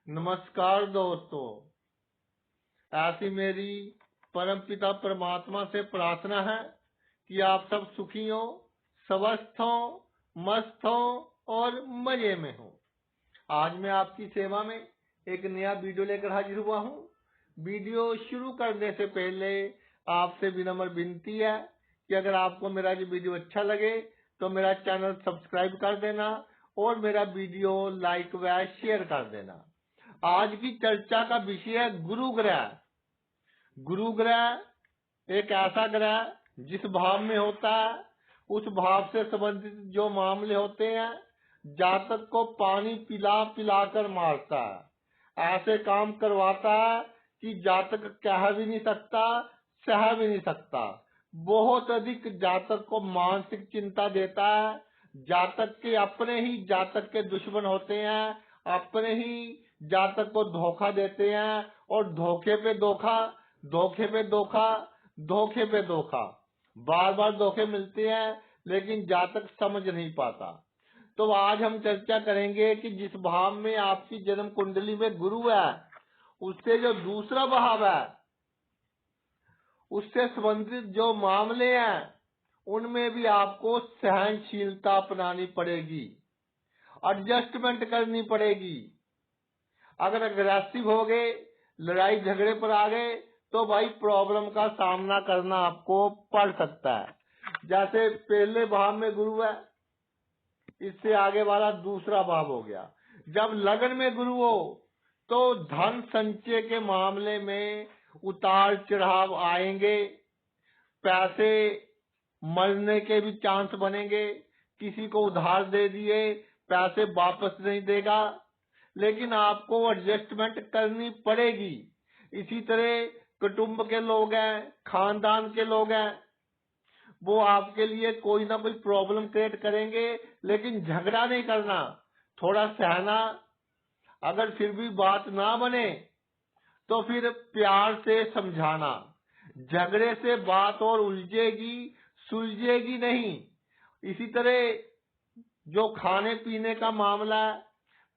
नमस्कार दोस्तों, ऐसी मेरी परमपिता परमात्मा से प्रार्थना है कि आप सब सुखी हो, स्वस्थ हो, मस्त हो और मजे में हो। आज मैं आपकी सेवा में एक नया वीडियो लेकर हाजिर हुआ हूँ। वीडियो शुरू करने से पहले आपसे विनम्र विनती है कि अगर आपको मेरा ये वीडियो अच्छा लगे तो मेरा चैनल सब्सक्राइब कर देना और मेरा वीडियो लाइक व शेयर कर देना। आज की चर्चा का विषय है गुरु ग्रह। गुरु ग्रह एक ऐसा ग्रह जिस भाव में होता है, उस भाव से संबंधित जो मामले होते हैं, जातक को पानी पिला पिलाकर मारता है। ऐसे काम करवाता है कि जातक कह भी नहीं सकता, सह भी नहीं सकता। बहुत अधिक जातक को मानसिक चिंता देता है। जातक के अपने ही जातक के दुश्मन होते हैं, अपने ही जातक को धोखा देते हैं और धोखे पे धोखा, धोखे पे धोखा, धोखे पे धोखा, बार बार धोखे मिलते हैं, लेकिन जातक समझ नहीं पाता। तो आज हम चर्चा करेंगे कि जिस भाव में आपकी जन्म कुंडली में गुरु है, उससे जो दूसरा भाव है, उससे संबंधित जो मामले हैं, उनमें भी आपको सहनशीलता अपनानी पड़ेगी, एडजस्टमेंट करनी पड़ेगी। अगर अग्रेसिव हो गए, लड़ाई झगड़े पर आ गए, तो भाई प्रॉब्लम का सामना करना आपको पड़ सकता है। जैसे पहले भाव में गुरु है, इससे आगे वाला दूसरा भाव हो गया। जब लगन में गुरु हो तो धन संचय के मामले में उतार चढ़ाव आएंगे, पैसे मरने के भी चांस बनेंगे। किसी को उधार दे दिए, पैसे वापस नहीं देगा, लेकिन आपको एडजस्टमेंट करनी पड़ेगी। इसी तरह कुटुंब के लोग हैं, खानदान के लोग हैं, वो आपके लिए कोई ना कोई प्रॉब्लम क्रिएट करेंगे, लेकिन झगड़ा नहीं करना, थोड़ा सहना। अगर फिर भी बात ना बने तो फिर प्यार से समझाना। झगड़े से बात और उलझेगी, सुलझेगी नहीं। इसी तरह जो खाने पीने का मामला है,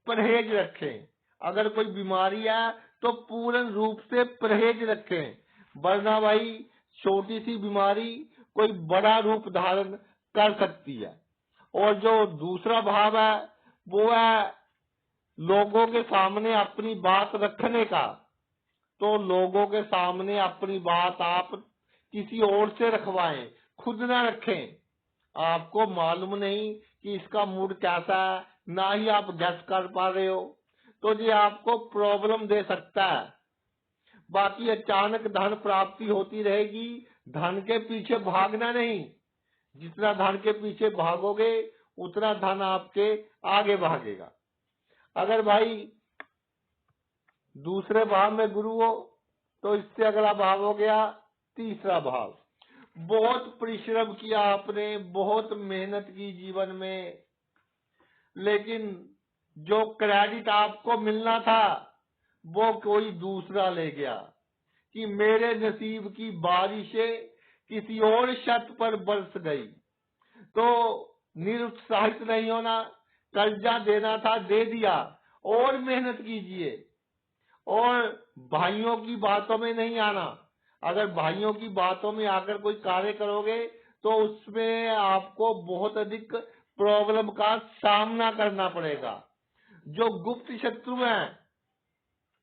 परहेज रखें। अगर कोई बीमारी है तो पूर्ण रूप से परहेज रखें, वरना भाई छोटी सी बीमारी कोई बड़ा रूप धारण कर सकती है। और जो दूसरा भाव है, वो है लोगों के सामने अपनी बात रखने का। तो लोगों के सामने अपनी बात आप किसी और से रखवाएं, खुद ना रखें। आपको मालूम नहीं कि इसका मूड कैसा है, ना ही आप गेस कर पा रहे हो, तो ये आपको प्रॉब्लम दे सकता है। बाकी अचानक धन प्राप्ति होती रहेगी। धन के पीछे भागना नहीं, जितना धन के पीछे भागोगे उतना धन आपके आगे भागेगा। अगर भाई दूसरे भाव में गुरु हो तो इससे अगला भाव हो गया तीसरा भाव। बहुत परिश्रम किया आपने, बहुत मेहनत की जीवन में, लेकिन जो क्रेडिट आपको मिलना था वो कोई दूसरा ले गया कि मेरे नसीब की बारिशें किसी और छत पर बरस गई। तो निरुत्साहित नहीं होना, कर्जा देना था दे दिया, और मेहनत कीजिए। और भाइयों की बातों में नहीं आना। अगर भाइयों की बातों में आकर कोई कार्य करोगे तो उसमें आपको बहुत अधिक प्रॉब्लम का सामना करना पड़ेगा। जो गुप्त शत्रु हैं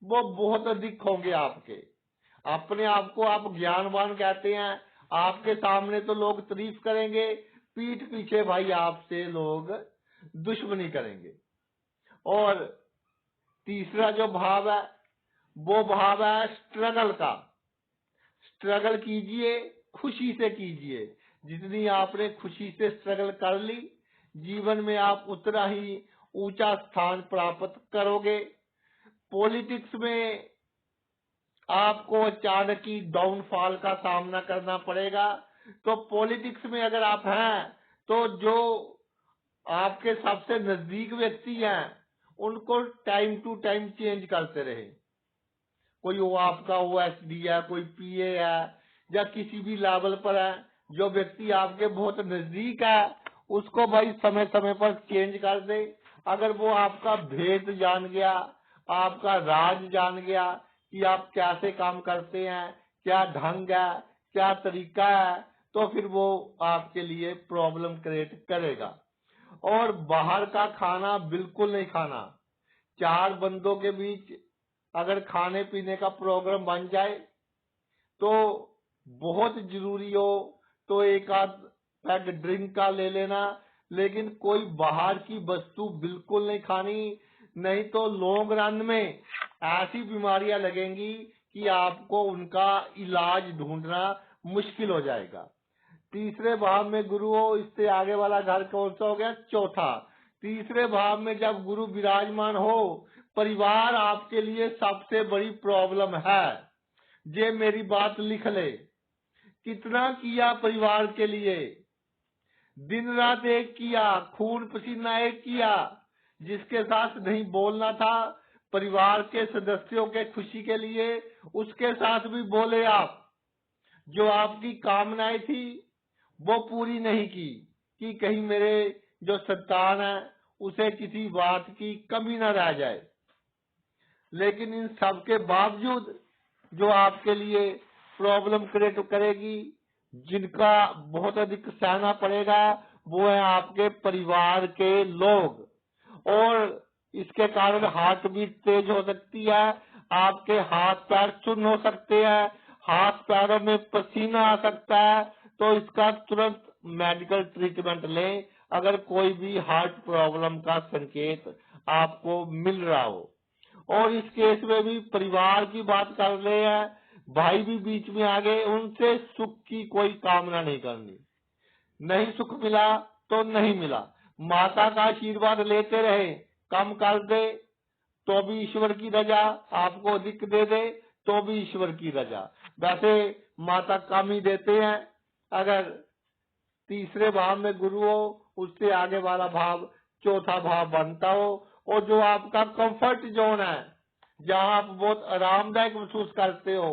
वो बहुत अधिक होंगे आपके। अपने आप को आप ज्ञानवान कहते हैं, आपके सामने तो लोग तारीफ करेंगे, पीठ पीछे भाई आपसे लोग दुश्मनी करेंगे। और तीसरा जो भाव है वो भाव है स्ट्रगल का। स्ट्रगल कीजिए, खुशी से कीजिए। जितनी आपने खुशी से स्ट्रगल कर ली, जीवन में आप उतना ही ऊंचा स्थान प्राप्त करोगे। पॉलिटिक्स में आपको अचानक ही डाउनफॉल का सामना करना पड़ेगा। तो पॉलिटिक्स में अगर आप हैं तो जो आपके सबसे नजदीक व्यक्ति हैं उनको टाइम टू टाइम चेंज करते रहे। कोई वो आपका OSD है, कोई PA है, या किसी भी लेवल पर है, जो व्यक्ति आपके बहुत नजदीक है उसको भाई समय समय पर चेंज कर दे। अगर वो आपका भेद जान गया, आपका राज जान गया कि आप कैसे काम करते हैं, क्या ढंग है, क्या तरीका है, तो फिर वो आपके लिए प्रॉब्लम क्रिएट करेगा। और बाहर का खाना बिल्कुल नहीं खाना। 4 बंदों के बीच अगर खाने पीने का प्रोग्राम बन जाए तो बहुत जरूरी हो तो एक आध पैग ड्रिंक का ले लेना, लेकिन कोई बाहर की वस्तु बिल्कुल नहीं खानी, नहीं तो लॉन्ग रन में ऐसी बीमारियां लगेंगी कि आपको उनका इलाज ढूंढना मुश्किल हो जाएगा। तीसरे भाव में गुरु हो, इससे आगे वाला घर कौन सा हो गया? चौथा। तीसरे भाव में जब गुरु विराजमान हो, परिवार आपके लिए सबसे बड़ी प्रॉब्लम है। ये मेरी बात लिख ले। कितना किया परिवार के लिए, दिन रात एक किया, खून पसीना एक किया। जिसके साथ नहीं बोलना था परिवार के सदस्यों के खुशी के लिए, उसके साथ भी बोले आप। जो आपकी कामनाएं थी वो पूरी नहीं की कि कहीं मेरे जो संतान है उसे किसी बात की कमी न रह जाए। लेकिन इन सब के बावजूद जो आपके लिए प्रॉब्लम क्रिएट करेगी, जिनका बहुत अधिक सहना पड़ेगा, वो है आपके परिवार के लोग। और इसके कारण हार्ट बीट तेज हो सकती है, आपके हाथ पैर चुन हो सकते हैं, हाथ पैरों में पसीना आ सकता है। तो इसका तुरंत मेडिकल ट्रीटमेंट लें अगर कोई भी हार्ट प्रॉब्लम का संकेत आपको मिल रहा हो। और इस केस में भी परिवार की बात कर रहे हैं, भाई भी बीच में आ गए, उनसे सुख की कोई कामना नहीं करनी। नहीं सुख मिला तो नहीं मिला, माता का आशीर्वाद लेते रहे। कम कर दे तो भी ईश्वर की रजा, आपको अधिक दे दे तो भी ईश्वर की रजा। वैसे माता कम ही देते हैं। अगर तीसरे भाव में गुरु हो, उससे आगे वाला भाव चौथा भाव बनता हो, और जो आपका कंफर्ट जोन है, जहां आप बहुत आरामदायक महसूस करते हो,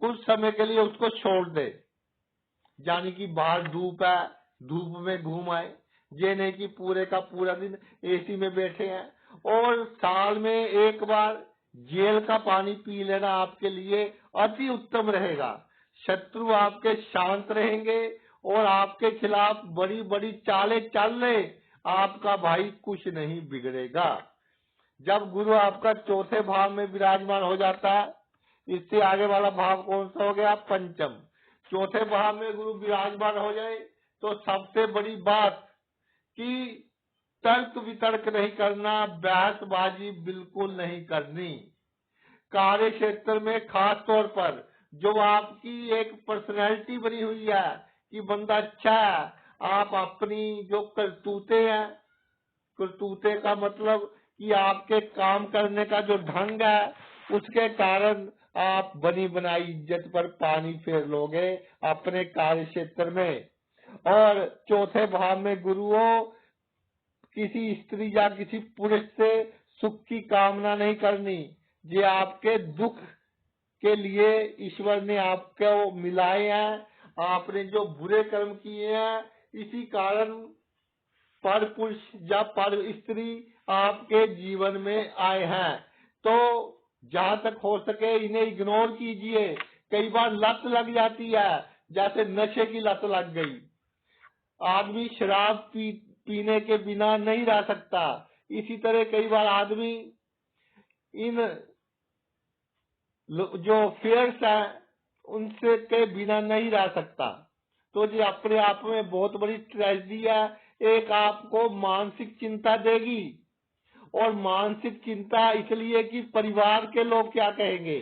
कुछ समय के लिए उसको छोड़ दे। यानी कि बाहर धूप है, धूप में घूम आए। ये नहीं कि पूरे का पूरा दिन एसी में बैठे हैं। और साल में एक बार जेल का पानी पी लेना आपके लिए अति उत्तम रहेगा। शत्रु आपके शांत रहेंगे और आपके खिलाफ बड़ी बड़ी चालें चल ले, आपका भाई कुछ नहीं बिगड़ेगा। जब गुरु आपका चौथे भाव में विराजमान हो जाता है, इससे आगे वाला भाव कौन सा हो गया? पंचम। चौथे भाव में गुरु विराजमान हो जाए तो सबसे बड़ी बात कि तर्क वितर्क नहीं करना, बहसबाजी बिल्कुल नहीं करनी। कार्य क्षेत्र में खास तौर पर जो आपकी एक पर्सनैलिटी बनी हुई है कि बंदा अच्छा है, आप अपनी जो करतूते हैं, करतूते का मतलब कि आपके काम करने का जो ढंग है, उसके कारण आप बनी बनाई इज्जत पर पानी फेर लोगे अपने कार्य क्षेत्र में। और चौथे भाव में गुरु हो, किसी स्त्री या किसी पुरुष से सुख की कामना नहीं करनी। ये आपके दुख के लिए ईश्वर ने आपको मिलाए हैं। आपने जो बुरे कर्म किए हैं, इसी कारण पर पुरुष या पर स्त्री आपके जीवन में आए हैं। तो जहां तक हो सके इन्हें इग्नोर कीजिए। कई बार लत लग जाती है, जैसे नशे की लत लग गई। आदमी शराब पीने के बिना नहीं रह सकता। इसी तरह कई बार आदमी इन जो फेयर्स हैं उनसे के बिना नहीं रह सकता। तो ये अपने आप में बहुत बड़ी ट्रेजेडी है। एक आपको मानसिक चिंता देगी, और मानसिक चिंता इसलिए कि परिवार के लोग क्या कहेंगे।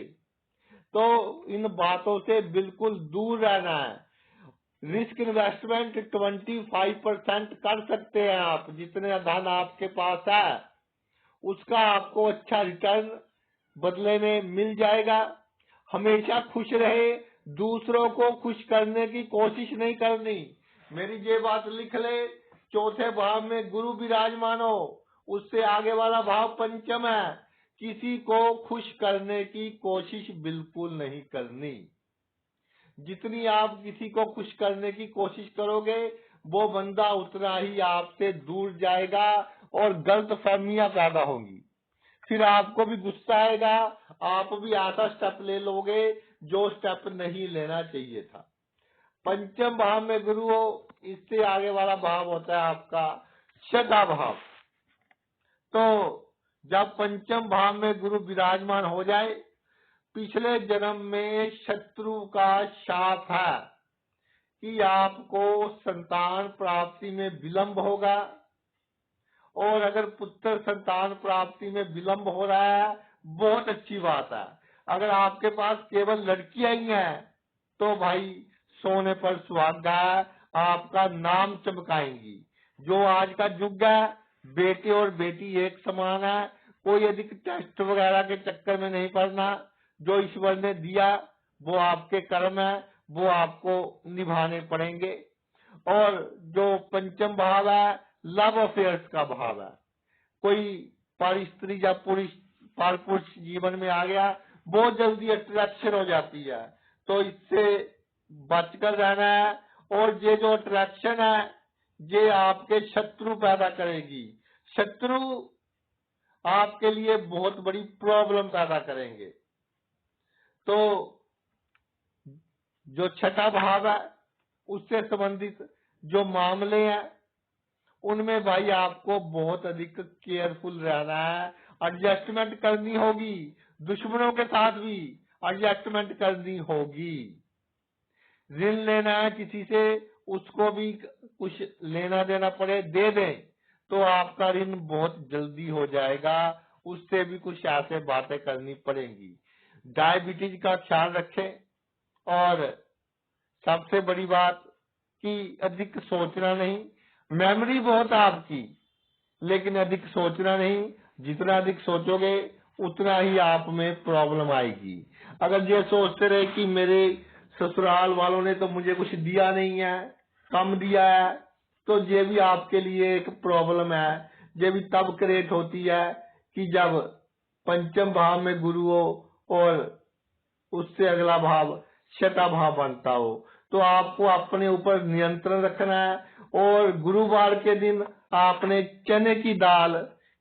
तो इन बातों से बिल्कुल दूर रहना है। रिस्क इन्वेस्टमेंट 25% कर सकते हैं आप। जितने धन आपके पास है उसका आपको अच्छा रिटर्न बदले में मिल जाएगा। हमेशा खुश रहे, दूसरों को खुश करने की कोशिश नहीं करनी। मेरी ये बात लिख ले, चौथे भाव में गुरु विराजमान हो, उससे आगे वाला भाव पंचम है। किसी को खुश करने की कोशिश बिल्कुल नहीं करनी। जितनी आप किसी को खुश करने की कोशिश करोगे, वो बंदा उतना ही आपसे दूर जाएगा और गलत फहमियां पैदा होंगी। फिर आपको भी गुस्सा आएगा, आप भी ऐसा स्टेप ले लोगे जो स्टेप नहीं लेना चाहिए था। पंचम भाव में गुरु हो, इससे आगे वाला भाव होता है आपका छठा भाव। तो जब पंचम भाव में गुरु विराजमान हो जाए, पिछले जन्म में शत्रु का शाप है कि आपको संतान प्राप्ति में विलंब होगा, और अगर पुत्र संतान प्राप्ति में विलंब हो रहा है, बहुत अच्छी बात है। अगर आपके पास केवल लड़कियां ही हैं तो भाई सोने पर सुहागा है, आपका नाम चमकाएंगी। जो आज का युग है, बेटे और बेटी एक समान है, कोई अधिक टेस्ट वगैरह के चक्कर में नहीं पड़ना। जो ईश्वर ने दिया वो आपके कर्म है, वो आपको निभाने पड़ेंगे। और जो पंचम भाव है, लव अफेयर्स का भाव है। कोई पर स्त्री या पर पुरुष जीवन में आ गया, बहुत जल्दी अट्रैक्शन हो जाती है, तो इससे बचकर रहना है। और ये जो अट्रैक्शन है, ये आपके शत्रु पैदा करेगी। शत्रु आपके लिए बहुत बड़ी प्रॉब्लम पैदा करेंगे। तो जो छठा भाव है, उससे संबंधित जो मामले हैं, उनमें भाई आपको बहुत अधिक केयरफुल रहना है। एडजस्टमेंट करनी होगी, दुश्मनों के साथ भी एडजस्टमेंट करनी होगी। ऋण लेना है किसी से, उसको भी कुछ लेना देना पड़े दे दें, तो आपका ऋण बहुत जल्दी हो जाएगा। उससे भी कुछ ऐसे बातें करनी पड़ेंगी। डायबिटीज का ख्याल रखें, और सबसे बड़ी बात कि अधिक सोचना नहीं। मेमोरी बहुत है आपकी, लेकिन अधिक सोचना नहीं। जितना अधिक सोचोगे उतना ही आप में प्रॉब्लम आएगी। अगर ये सोचते रहे कि मेरे ससुराल वालों ने तो मुझे कुछ दिया नहीं है, कम दिया है, तो ये भी आपके लिए एक प्रॉब्लम है। ये भी तब क्रिएट होती है कि जब पंचम भाव में गुरु हो और उससे अगला भाव छठा भाव बनता हो। तो आपको अपने ऊपर नियंत्रण रखना है, और गुरुवार के दिन आपने चने की दाल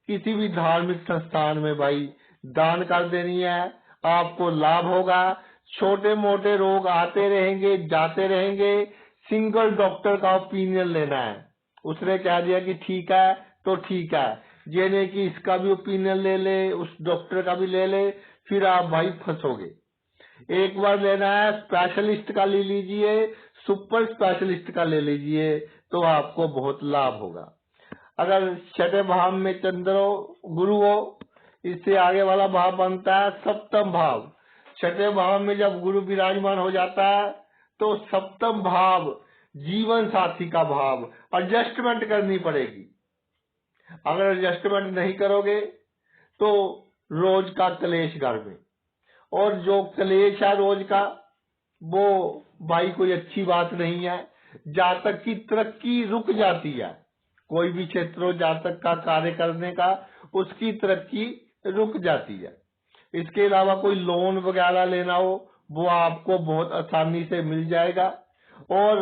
किसी भी धार्मिक संस्थान में भाई दान कर देनी है। आपको लाभ होगा। छोटे मोटे रोग आते रहेंगे, जाते रहेंगे। सिंगल डॉक्टर का ओपिनियन लेना है। उसने कह दिया कि ठीक है तो ठीक है, ये नहीं कि इसका भी ओपिनियन ले ले, उस डॉक्टर का भी ले ले, फिर आप भाई फंसोगे। एक बार लेना है, स्पेशलिस्ट का ले लीजिए, सुपर स्पेशलिस्ट का ले लीजिए, तो आपको बहुत लाभ होगा। अगर छठे भाव में चंद्र हो, गुरु हो, इससे आगे वाला भाव बनता है सप्तम भाव। छठे भाव में जब गुरु विराजमान हो जाता है, तो सप्तम भाव जीवन साथी का भाव। एडजस्टमेंट करनी पड़ेगी। अगर एडजस्टमेंट नहीं करोगे तो रोज का क्लेश घर में, और जो क्लेश है रोज का, वो भाई कोई अच्छी बात नहीं है। जातक की तरक्की रुक जाती है। कोई भी क्षेत्र हो जातक का कार्य करने का, उसकी तरक्की रुक जाती है। इसके अलावा कोई लोन वगैरह लेना हो, वो आपको बहुत आसानी से मिल जाएगा। और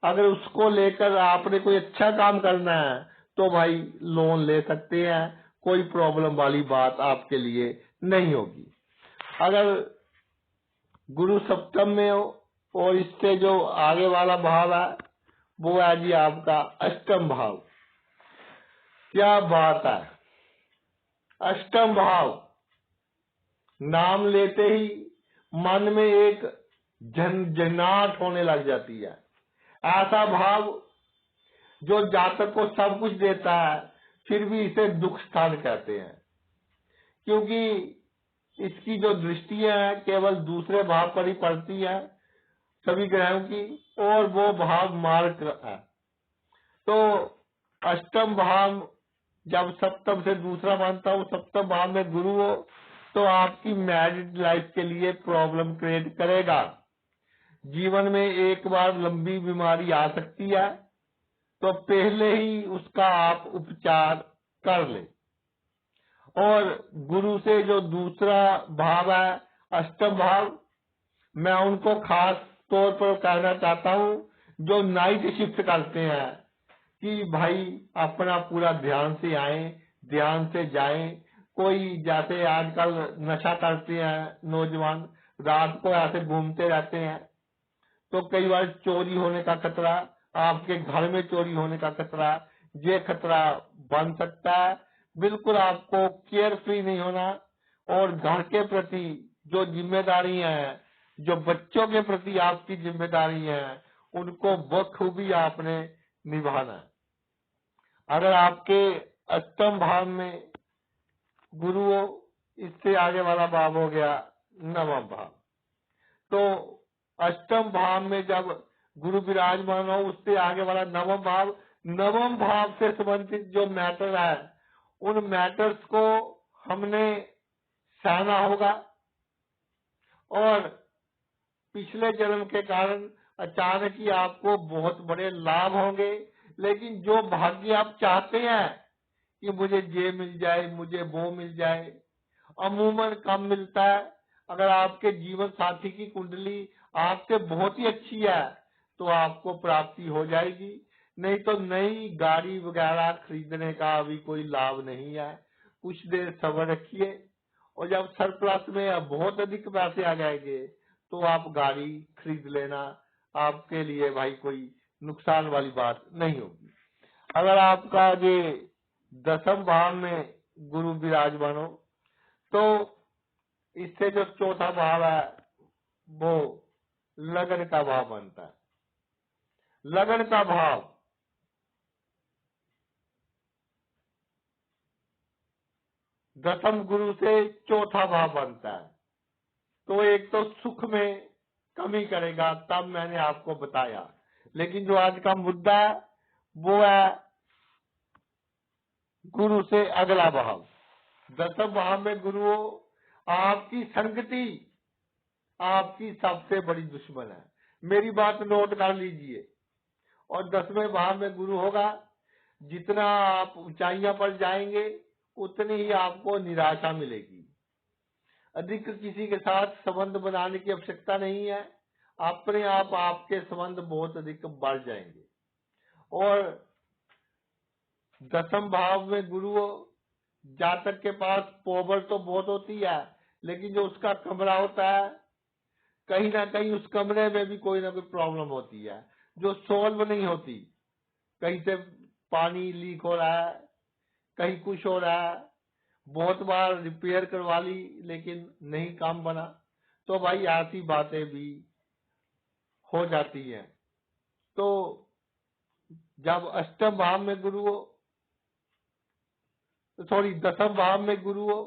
अगर उसको लेकर आपने कोई अच्छा काम करना है तो भाई लोन ले सकते हैं, कोई प्रॉब्लम वाली बात आपके लिए नहीं होगी। अगर गुरु सप्तम में हो और इससे जो आगे वाला भाव है, वो है जी आपका अष्टम भाव। क्या बात है! अष्टम भाव नाम लेते ही मन में एक झंझनाहट होने लग जाती है। ऐसा भाव जो जातक को सब कुछ देता है, फिर भी इसे दुख स्थान कहते हैं, क्योंकि इसकी जो दृष्टियां है केवल दूसरे भाव पर ही पड़ती है सभी ग्रहों की, और वो भाव मार्ग है। तो अष्टम भाव जब सप्तम से दूसरा मानता हूँ, सप्तम भाव में गुरु हो, तो आपकी मैरिड लाइफ के लिए प्रॉब्लम क्रिएट करेगा। जीवन में एक बार लंबी बीमारी आ सकती है, तो पहले ही उसका आप उपचार कर ले। और गुरु से जो दूसरा भाव है अष्टम भाव, मैं उनको खास तौर पर कहना चाहता हूँ जो नाइट शिफ्ट करते हैं, कि भाई अपना पूरा ध्यान से आए, ध्यान से जाएं। कोई जैसे आजकल नशा करते हैं नौजवान, रात को ऐसे घूमते रहते हैं, तो कई बार चोरी होने का खतरा, आपके घर में चोरी होने का खतरा, ये खतरा बन सकता है। बिल्कुल आपको केयर फ्री नहीं होना, और घर के प्रति जो जिम्मेदारी है, जो बच्चों के प्रति आपकी जिम्मेदारी है, उनको बखूबी आपने निभाना है। अगर आपके अष्टम भाव में गुरु हो, इससे आगे वाला भाव हो गया नवम भाव। तो अष्टम भाव में जब गुरु विराजमान हो, उससे आगे वाला नवम भाव, नवम भाव से संबंधित जो मैटर है, उन मैटर्स को हमने सहना होगा। और पिछले जन्म के कारण अचानक ही आपको बहुत बड़े लाभ होंगे, लेकिन जो भाग्य आप चाहते हैं कि मुझे ये मिल जाए, मुझे वो मिल जाए, अमूमन कम मिलता है। अगर आपके जीवन साथी की कुंडली आपसे बहुत ही अच्छी है तो आपको प्राप्ति हो जाएगी, नहीं तो नई गाड़ी वगैरह खरीदने का अभी कोई लाभ नहीं है। कुछ देर सब्र रखिए, और जब सरप्लस में बहुत अधिक पैसे आ जाएंगे तो आप गाड़ी खरीद लेना, आपके लिए भाई कोई नुकसान वाली बात नहीं होगी। अगर आपका ये दसम भाव में गुरु विराजमान हो, तो इससे जो चौथा भाव है वो लगन का भाव बनता है। लगन का भाव दसम गुरु से चौथा भाव बनता है, तो एक तो सुख में कमी करेगा, तब मैंने आपको बताया। लेकिन जो आज का मुद्दा है वो है गुरु से अगला भाव। दसम भाव में गुरु हो, आपकी संगति आपकी सबसे बड़ी दुश्मन है, मेरी बात नोट कर लीजिए। और 10वें भाव में गुरु होगा, जितना आप ऊंचाइयों पर जाएंगे उतनी ही आपको निराशा मिलेगी। अधिक किसी के साथ संबंध बनाने की आवश्यकता नहीं है, अपने आप आपके संबंध बहुत अधिक बढ़ जाएंगे। और 10वें भाव में गुरु हो, जातक के पास पावर तो बहुत होती है, लेकिन जो उसका कमरा होता है, कहीं ना कहीं उस कमरे में भी कोई ना कोई प्रॉब्लम होती है जो सॉल्व नहीं होती। कहीं से पानी लीक हो रहा है, कहीं कुछ हो रहा है, बहुत बार रिपेयर करवा ली लेकिन नहीं काम बना, तो भाई ऐसी बातें भी हो जाती हैं। तो जब अष्टम भाव में गुरु हो, सॉरी 10वें भाव में गुरु हो,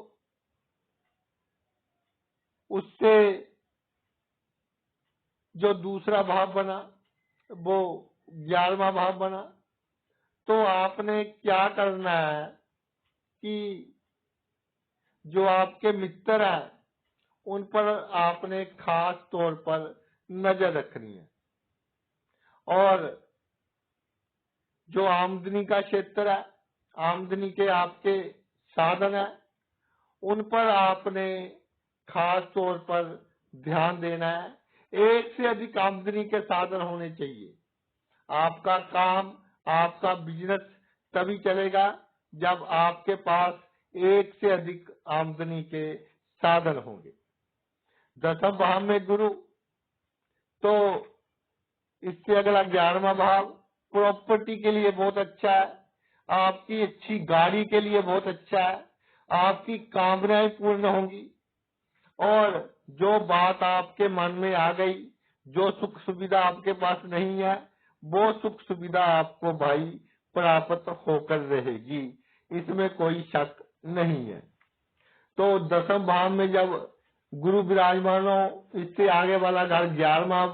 उससे जो दूसरा भाव बना वो 11वां भाव बना। तो आपने क्या करना है कि जो आपके मित्र हैं उन पर आपने खास तौर पर नजर रखनी है, और जो आमदनी का क्षेत्र है, आमदनी के आपके साधन है, उन पर आपने खास तौर पर ध्यान देना है। एक से अधिक आमदनी के साधन होने चाहिए। आपका काम, आपका बिजनेस तभी चलेगा जब आपके पास एक से अधिक आमदनी के साधन होंगे। 10वें भाव में गुरु, तो इससे अगला 11वां भाव प्रॉपर्टी के लिए बहुत अच्छा है, आपकी अच्छी गाड़ी के लिए बहुत अच्छा है, आपकी कामनाएं पूर्ण होंगी। और जो बात आपके मन में आ गई, जो सुख सुविधा आपके पास नहीं है, वो सुख सुविधा आपको भाई प्राप्त होकर रहेगी, इसमें कोई शक नहीं है। तो 10वें भाव में जब गुरु विराजमान हो, इससे आगे वाला घर 11वां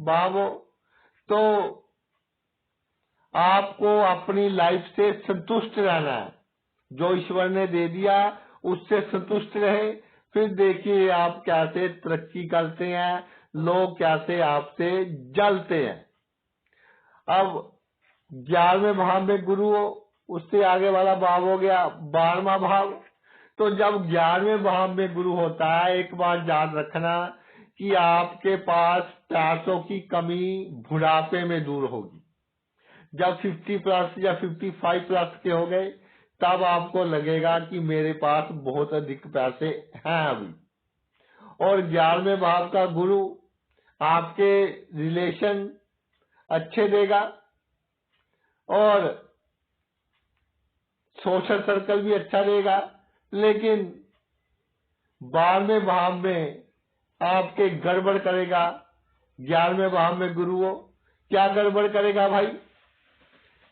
भाव हो, तो आपको अपनी लाइफ से संतुष्ट रहना है। जो ईश्वर ने दे दिया उससे संतुष्ट रहे, फिर देखिए आप कैसे तरक्की करते हैं, लोग कैसे आपसे जलते हैं। अब 11वें भाव में गुरु हो, उससे आगे वाला भाव हो गया 12वां भाव। तो जब 11वें भाव में गुरु होता है, एक बात याद रखना कि आपके पास पैसों की कमी बुढ़ापे में दूर होगी। जब 50 प्लस या 55 प्लस के हो गए, तब आपको लगेगा कि मेरे पास बहुत अधिक पैसे हैं अभी। और 11वें भाव का गुरु आपके रिलेशन अच्छे देगा और सोशल सर्कल भी अच्छा देगा। लेकिन 12वें भाव में आपके गड़बड़ करेगा। 11वें भाव में गुरु हो, क्या गड़बड़ करेगा भाई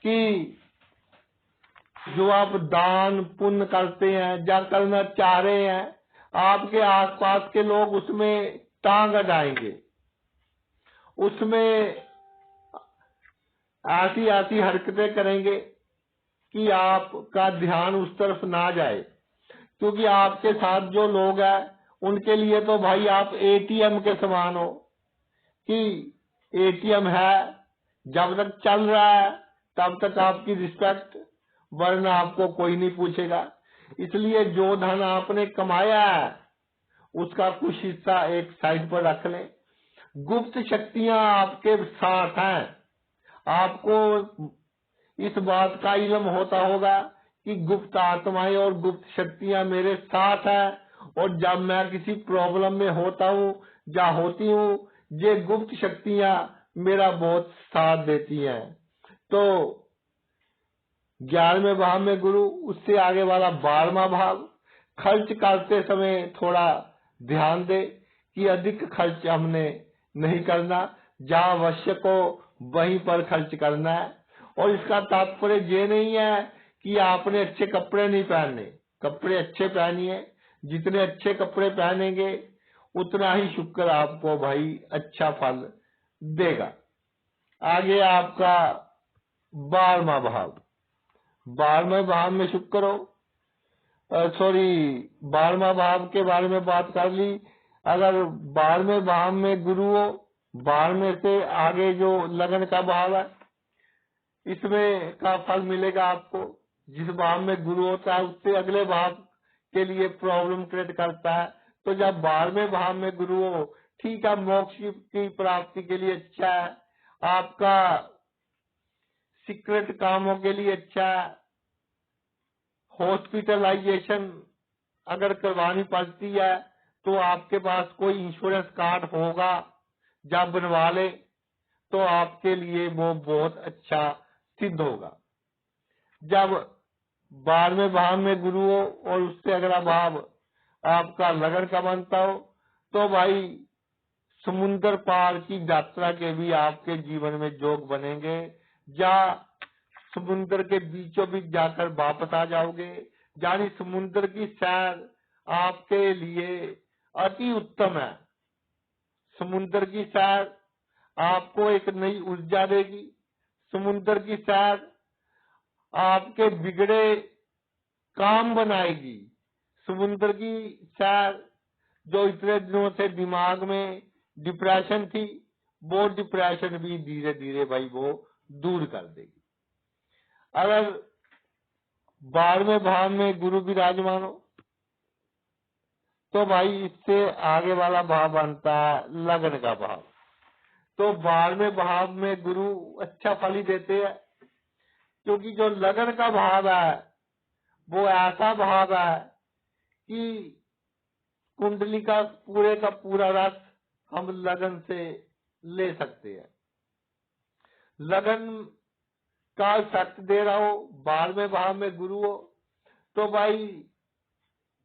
कि जो आप दान पुण्य करते हैं या करना चाह रहे हैं, आपके आसपास के लोग उसमें टांग अड़ाएंगे, उसमें ऐसी ऐसी हरकतें करेंगे कि आपका ध्यान उस तरफ ना जाए। क्योंकि आपके साथ जो लोग हैं उनके लिए तो भाई आप एटीएम के समान हो कि एटीएम है, जब तक चल रहा है तब तक आपकी रिस्पेक्ट, वरना आपको कोई नहीं पूछेगा। इसलिए जो धन आपने कमाया है उसका कुछ हिस्सा एक साइड पर रख लें। गुप्त शक्तियां आपके साथ हैं। आपको इस बात का इल्म होता होगा कि गुप्त आत्माएं और गुप्त शक्तियां मेरे साथ हैं, और जब मैं किसी प्रॉब्लम में होता हूँ या होती हूँ, ये गुप्त शक्तियां मेरा बहुत साथ देती हैं। तो 11वें भाव में गुरु, उससे आगे वाला 12वां भाव, खर्च करते समय थोड़ा ध्यान दे कि अधिक खर्च हमने नहीं करना, जहाँ आवश्यक हो वहीं पर खर्च करना है। और इसका तात्पर्य ये नहीं है कि आपने अच्छे कपड़े नहीं पहनने, कपड़े अच्छे पहनिए। जितने अच्छे कपड़े पहनेंगे उतना ही शुक्र आपको भाई अच्छा फल देगा। आगे आपका 12वां भाव, 12वें भाव में शुक्र हो, 12वां भाव के बारे में बात कर ली। अगर 12वें भाव में गुरु हो, 12वें से आगे जो लगन का भाव है, इसमें का फल मिलेगा आपको। जिस भाव में गुरु होता है उससे अगले भाव के लिए प्रॉब्लम क्रिएट करता है। तो जब 12वें भाव में गुरु हो, ठीक है, मोक्ष की प्राप्ति के लिए अच्छा है, आपका सीक्रेट कामों के लिए अच्छा है। हॉस्पिटलाइजेशन अगर करवानी पड़ती है तो आपके पास कोई इंश्योरेंस कार्ड होगा, जब बनवा ले तो आपके लिए वो बहुत अच्छा सिद्ध होगा। जब 12वें भाव में गुरु हो और उससे अगला भाव आपका लगन का बनता हो, तो भाई समुन्द्र पार की यात्रा के भी आपके जीवन में योग बनेंगे, या समुन्द्र के बीचों बीच जाकर वापस आ जाओगे। यानी समुन्द्र की सैर आपके लिए अति उत्तम है। समुन्द्र की सैर आपको एक नई ऊर्जा देगी। समुन्द्र की सैर आपके बिगड़े काम बनाएगी। समुन्द्र की सैर जो इतने दिनों से दिमाग में डिप्रेशन थी, वो डिप्रेशन भी धीरे धीरे भाई वो दूर कर देगी। अगर 12वें भाव में गुरु विराजमान हो तो भाई इससे आगे वाला भाव बनता है लगन का भाव। तो 12वें भाव में गुरु अच्छा फल ही देते हैं, क्योंकि जो लगन का भाव है वो ऐसा भाव है कि कुंडली का पूरा रस हम लगन से ले सकते हैं। लगन का इफेक्ट दे रहा हो, 12वें भाव में गुरु हो, तो भाई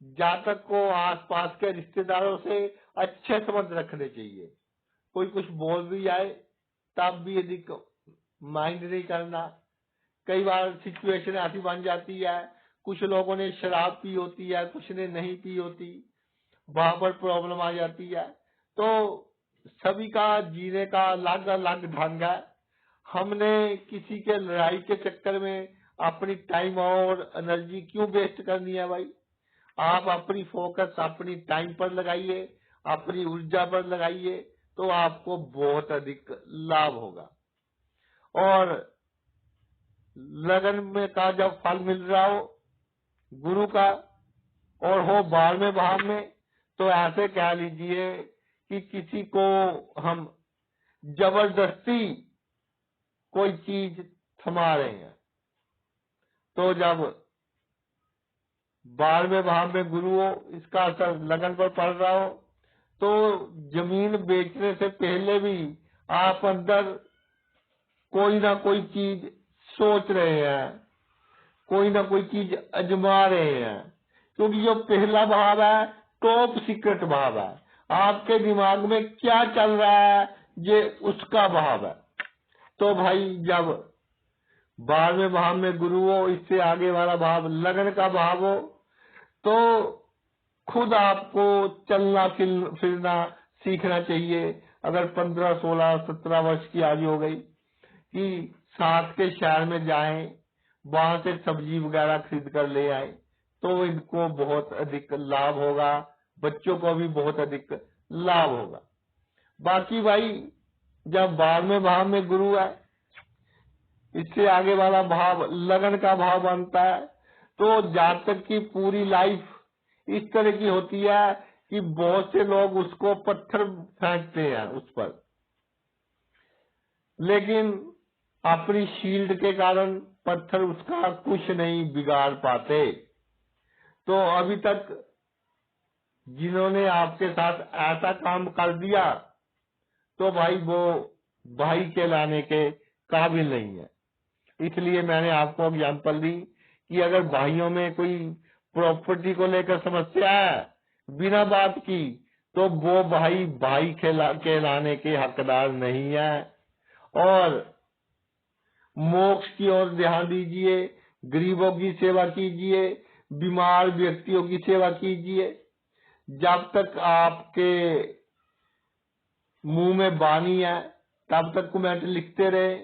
जातक को आसपास के रिश्तेदारों से अच्छे संबंध रखने चाहिए। कोई कुछ बोल भी जाए तब भी यदि माइंड नहीं करना। कई बार सिचुएशन ऐसी बन जाती है, कुछ लोगों ने शराब पी होती है, कुछ ने नहीं पी होती, वहां पर प्रॉब्लम आ जाती है। तो सभी का जीने का अलग अलग ढंग है। हमने किसी के लड़ाई के चक्कर में अपनी टाइम और एनर्जी क्यों वेस्ट करनी है भाई। आप अपनी फोकस अपनी टाइम पर लगाइए, अपनी ऊर्जा पर लगाइए, तो आपको बहुत अधिक लाभ होगा। और लगन में का जब फल मिल रहा हो गुरु का और हो 12वें भाव में, तो ऐसे कह लीजिए कि किसी को हम जबरदस्ती कोई चीज थमा रहे हैं। तो जब 12वें भाव में गुरु हो, इसका असर लगन पर पड़ रहा हो, तो जमीन बेचने से पहले भी आप अंदर कोई ना कोई चीज सोच रहे हैं, कोई ना कोई चीज अजमा रहे हैं, क्योंकि जो पहला भाव है टॉप सीक्रेट भाव है। आपके दिमाग में क्या चल रहा है ये उसका भाव है। तो भाई जब 12वें भाव में गुरु हो, इससे आगे वाला भाव लगन का भाव हो, तो खुद आपको चलना फिरना सीखना चाहिए। अगर 15, 16, 17 वर्ष की आयु हो गई कि साथ के शहर में जाएं, वहां से सब्जी वगैरह खरीद कर ले आए, तो इनको बहुत अधिक लाभ होगा, बच्चों को भी बहुत अधिक लाभ होगा। बाकी भाई जब 12वें भाव में गुरु है, इससे आगे वाला भाव लगन का भाव बनता है, तो जातक की पूरी लाइफ इस तरह की होती है कि बहुत से लोग उसको पत्थर फेंकते हैं उस पर, लेकिन अपनी शील्ड के कारण पत्थर उसका कुछ नहीं बिगाड़ पाते। तो अभी तक जिन्होंने आपके साथ ऐसा काम कर दिया, तो भाई वो भाई कहलाने के काबिल नहीं है। इसलिए मैंने आपको एग्जाम्पल दी कि अगर भाइयों में कोई प्रॉपर्टी को लेकर समस्या है बिना बात की, तो वो भाई भाई कहलाने के हकदार नहीं है। और मोक्ष की ओर ध्यान दीजिए, गरीबों की सेवा कीजिए, बीमार व्यक्तियों की सेवा कीजिए। जब तक आपके मुंह में बानी है तब तक कमेंट लिखते रहे,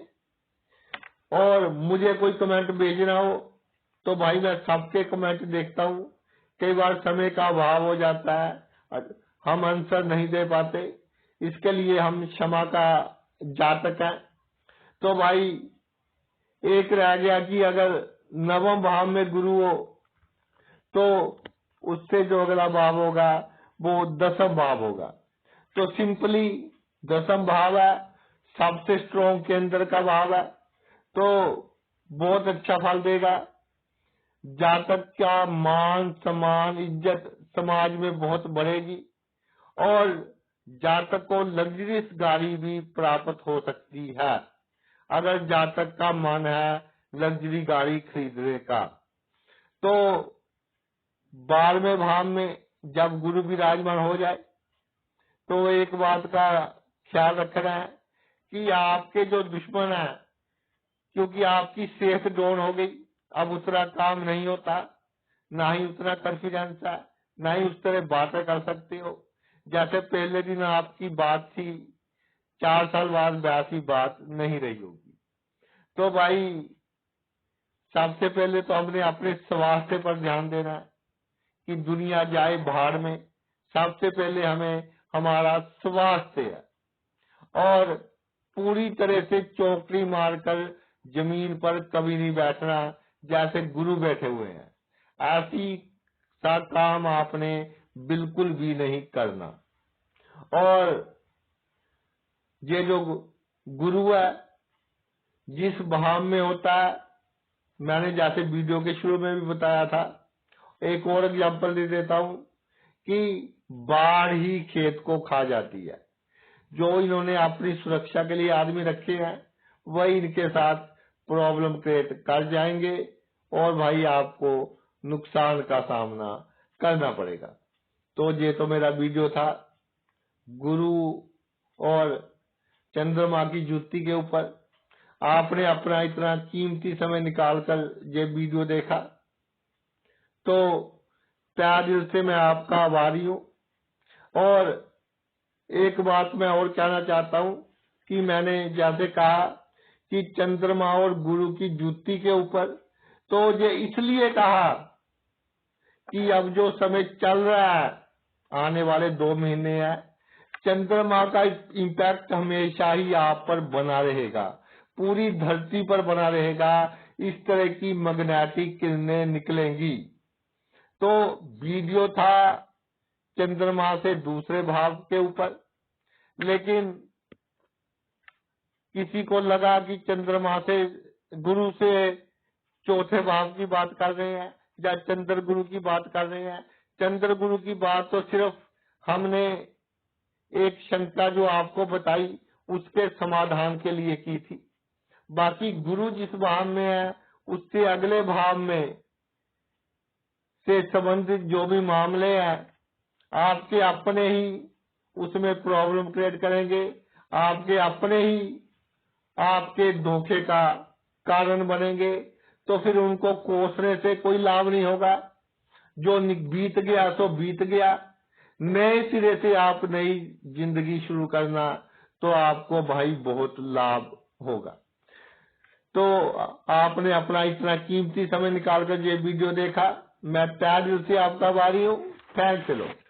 और मुझे कोई कमेंट भेजना हो तो भाई मैं सबके कमेंट देखता हूँ। कई बार समय का अभाव हो जाता है, हम आंसर नहीं दे पाते, इसके लिए हम क्षमा का जातक हैं। तो भाई एक रह गया कि अगर 9वें भाव में गुरु हो, तो उससे जो अगला भाव होगा वो 10वां भाव होगा। तो सिंपली 10वां भाव है सबसे स्ट्रॉन्ग केंद्र का भाव है, तो बहुत अच्छा फल देगा। जातक का मान सम्मान इज्जत समाज में बहुत बढ़ेगी, और जातक को लग्जरियस गाड़ी भी प्राप्त हो सकती है अगर जातक का मन है लग्जरी गाड़ी खरीदने का। तो 12वें भाव में जब गुरु विराजमान हो जाए, तो एक बात का ख्याल रखना है कि आपके जो दुश्मन है, क्योंकि आपकी सेहत डाउन हो गई, अब उतना काम नहीं होता, ना ही उतना कॉन्फिडेंस है, ना ही उस तरह बातें कर सकते हो जैसे पहले दिन आपकी बात थी। 4 साल बाद वैसी बात नहीं रही होगी। तो भाई सबसे पहले तो हमने अपने स्वास्थ्य पर ध्यान देना है कि दुनिया जाए भाड़ में, सबसे पहले हमें हमारा स्वास्थ्य है, और पूरी तरह से चौकड़ी मारकर जमीन पर कभी नहीं बैठना जैसे गुरु बैठे हुए हैं, ऐसी सा काम आपने बिल्कुल भी नहीं करना। और ये जो गुरु है जिस भाव में होता है, मैंने जैसे वीडियो के शुरू में भी बताया था, एक और एग्जांपल दे देता हूँ कि बाढ़ ही खेत को खा जाती है। जो इन्होंने अपनी सुरक्षा के लिए आदमी रखे हैं वही इनके साथ प्रॉब्लम क्रिएट कर जाएंगे, और भाई आपको नुकसान का सामना करना पड़ेगा। तो ये तो मेरा वीडियो था गुरु और चंद्रमा की जुती के ऊपर। आपने अपना इतना कीमती समय निकालकर ये वीडियो देखा, तो तहे दिल से मैं आपका आभारी हूँ। और एक बात मैं और कहना चाहता हूँ कि मैंने जैसे कहा कि चंद्रमा और गुरु की जुती के ऊपर, तो ये इसलिए कहा कि अब जो समय चल रहा है, आने वाले 2 महीने है, चंद्रमा का इम्पैक्ट हमेशा ही आप पर बना रहेगा, पूरी धरती पर बना रहेगा। इस तरह की मैग्नेटिक किरणें निकलेंगी। तो वीडियो था चंद्रमा से दूसरे भाव के ऊपर, लेकिन किसी को लगा कि चंद्रमा से गुरु से चौथे भाव की बात कर रहे हैं, या चंद्र गुरु की बात कर रहे हैं। चंद्र गुरु की बात तो सिर्फ हमने एक शंका जो आपको बताई उसके समाधान के लिए की थी। बाकी गुरु जिस भाव में है उससे अगले भाव में से संबंधित जो भी मामले हैं आपके अपने ही उसमें प्रॉब्लम क्रिएट करेंगे, आपके अपने ही आपके धोखे का कारण बनेंगे। तो फिर उनको कोसने से कोई लाभ नहीं होगा। जो बीत गया तो बीत गया, नए सिरे से आप नई जिंदगी शुरू करना तो आपको भाई बहुत लाभ होगा। तो आपने अपना इतना कीमती समय निकालकर ये वीडियो देखा, मैं तहे दिल से आपका आभारी हूँ। थैंक्स।